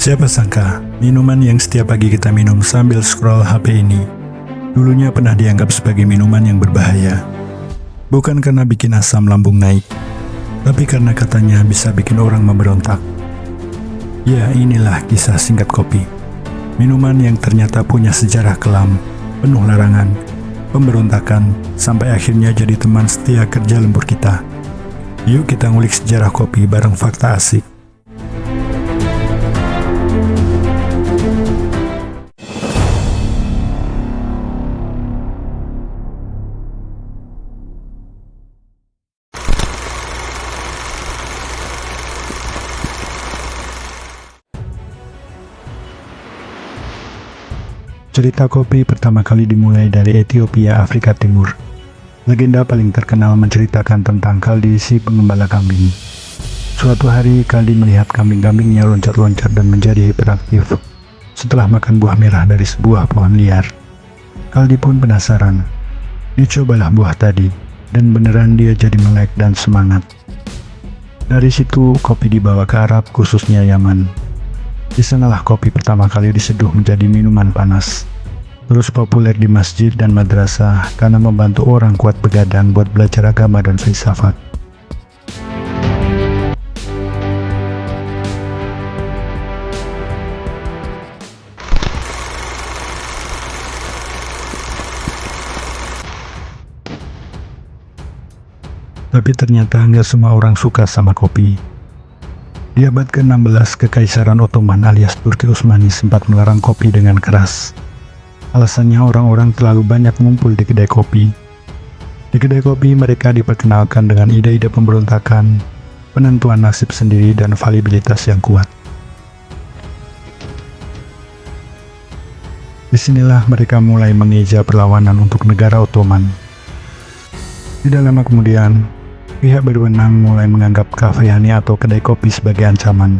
Siapa sangka, minuman yang setiap pagi kita minum sambil scroll HP ini, dulunya pernah dianggap sebagai minuman yang berbahaya. Bukan karena bikin asam lambung naik, tapi karena katanya bisa bikin orang memberontak. Ya, inilah kisah singkat kopi. Minuman yang ternyata punya sejarah kelam, penuh larangan, pemberontakan, sampai akhirnya jadi teman setia kerja lembur kita. Yuk kita ngulik sejarah kopi bareng fakta asik. Cerita kopi pertama kali dimulai dari Ethiopia, Afrika Timur. Legenda paling terkenal menceritakan tentang Kaldi, si pengembala kambing. Suatu hari, Kaldi melihat kambing-kambingnya loncat-loncat dan menjadi hiperaktif setelah makan buah merah dari sebuah pohon liar. Kaldi pun penasaran. Dia cobalah buah tadi, dan beneran dia jadi melek dan semangat. Dari situ, kopi dibawa ke Arab, khususnya Yaman. Di sanalah kopi pertama kali diseduh menjadi minuman panas. Terus populer di masjid dan madrasah karena membantu orang kuat begadang buat belajar agama dan filsafat. Tapi ternyata nggak semua orang suka sama kopi. Di abad ke-16, Kekaisaran Ottoman alias Turki Utsmani sempat melarang kopi dengan keras. Alasannya orang-orang terlalu banyak ngumpul di kedai kopi. Di kedai kopi mereka diperkenalkan dengan ide-ide pemberontakan, penentuan nasib sendiri, dan validitas yang kuat. Disinilah mereka mulai mengeja perlawanan untuk negara Ottoman. Tidak lama kemudian, pihak berwenang mulai menganggap kafeyhane atau kedai kopi sebagai ancaman.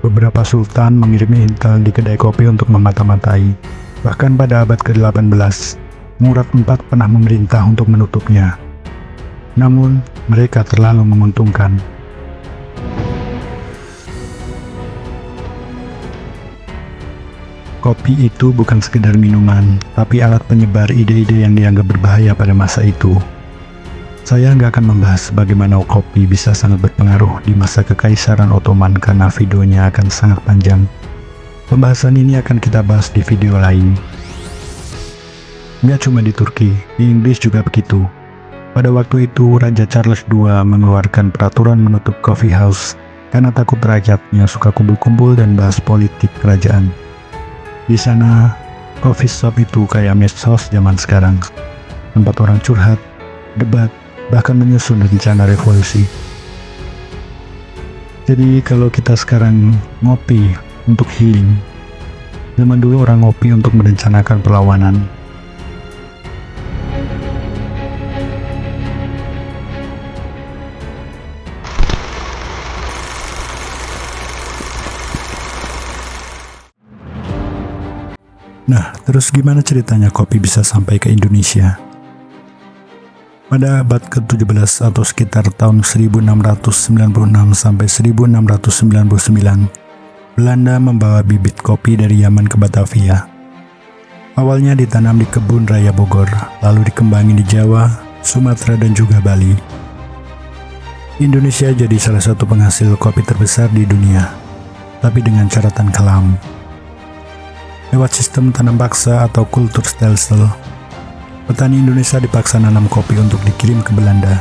Beberapa sultan mengirim intel di kedai kopi untuk memata-matai. Bahkan pada abad ke-18, Murad IV pernah memerintah untuk menutupnya. Namun, mereka terlalu menguntungkan. Kopi itu bukan sekedar minuman, tapi alat penyebar ide-ide yang dianggap berbahaya pada masa itu. Saya nggak akan membahas bagaimana kopi bisa sangat berpengaruh di masa Kekaisaran Ottoman karena videonya akan sangat panjang. Pembahasan ini akan kita bahas di video lain. Nggak cuma di Turki, di Inggris juga begitu. Pada waktu itu, Raja Charles II mengeluarkan peraturan menutup coffee house karena takut rakyatnya suka kumpul-kumpul dan bahas politik kerajaan. Di sana, coffee shop itu kayak medsos zaman sekarang. Tempat orang curhat, debat, bahkan menyusun rencana revolusi. Jadi kalau kita sekarang ngopi untuk healing, zaman dulu orang ngopi untuk merencanakan perlawanan. Nah, terus gimana ceritanya kopi bisa sampai ke Indonesia? Pada abad ke-17 atau sekitar tahun 1696 sampai 1699, Belanda membawa bibit kopi dari Yaman ke Batavia. Awalnya ditanam di kebun raya Bogor, lalu dikembangin di Jawa, Sumatera, dan juga Bali. Indonesia jadi salah satu penghasil kopi terbesar di dunia, tapi dengan catatan kelam. Lewat sistem tanam paksa atau kultur stelsel, petani Indonesia dipaksa nanam kopi untuk dikirim ke Belanda.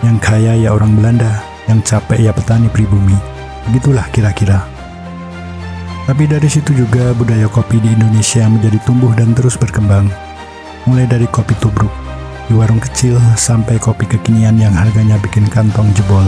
Yang kaya ya orang Belanda, yang capek ya petani pribumi. Begitulah kira-kira. Tapi dari situ juga budaya kopi di Indonesia menjadi tumbuh dan terus berkembang. Mulai dari kopi tubruk di warung kecil sampai kopi kekinian yang harganya bikin kantong jebol.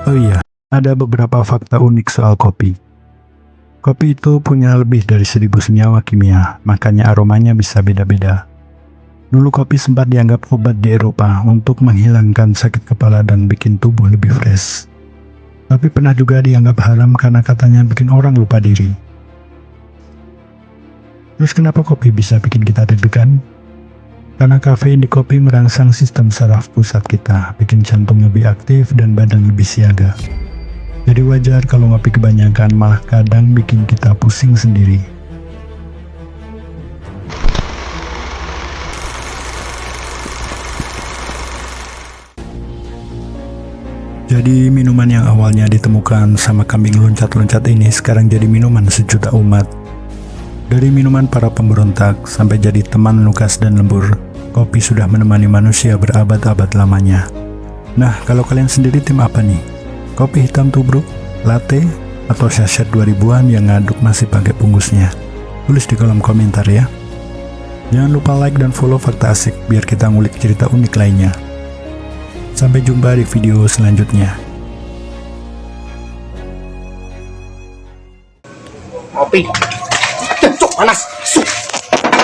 Oh iya, ada beberapa fakta unik soal kopi. Kopi itu punya lebih dari 1000 senyawa kimia, makanya aromanya bisa beda-beda. Dulu kopi sempat dianggap obat di Eropa untuk menghilangkan sakit kepala dan bikin tubuh lebih fresh. Tapi pernah juga dianggap haram karena katanya bikin orang lupa diri. Terus kenapa kopi bisa bikin kita deg-degan? Karena kafein di kopi merangsang sistem saraf pusat kita, bikin jantung lebih aktif dan badan lebih siaga. Jadi wajar kalau ngopi kebanyakan, malah kadang bikin kita pusing sendiri. Jadi minuman yang awalnya ditemukan sama kambing loncat-loncat ini sekarang jadi minuman sejuta umat. Dari minuman para pemberontak sampai jadi teman lukas dan lembur, kopi sudah menemani manusia berabad-abad lamanya. Nah, kalau kalian sendiri tim apa nih? Kopi hitam tubruk, latte, atau saset 2000-an yang ngaduk masih pakai bungkusnya? Tulis di kolom komentar ya. Jangan lupa like dan follow Fakta Asik biar kita ngulik cerita unik lainnya. Sampai jumpa di video selanjutnya. Kopi. Cuk, panas.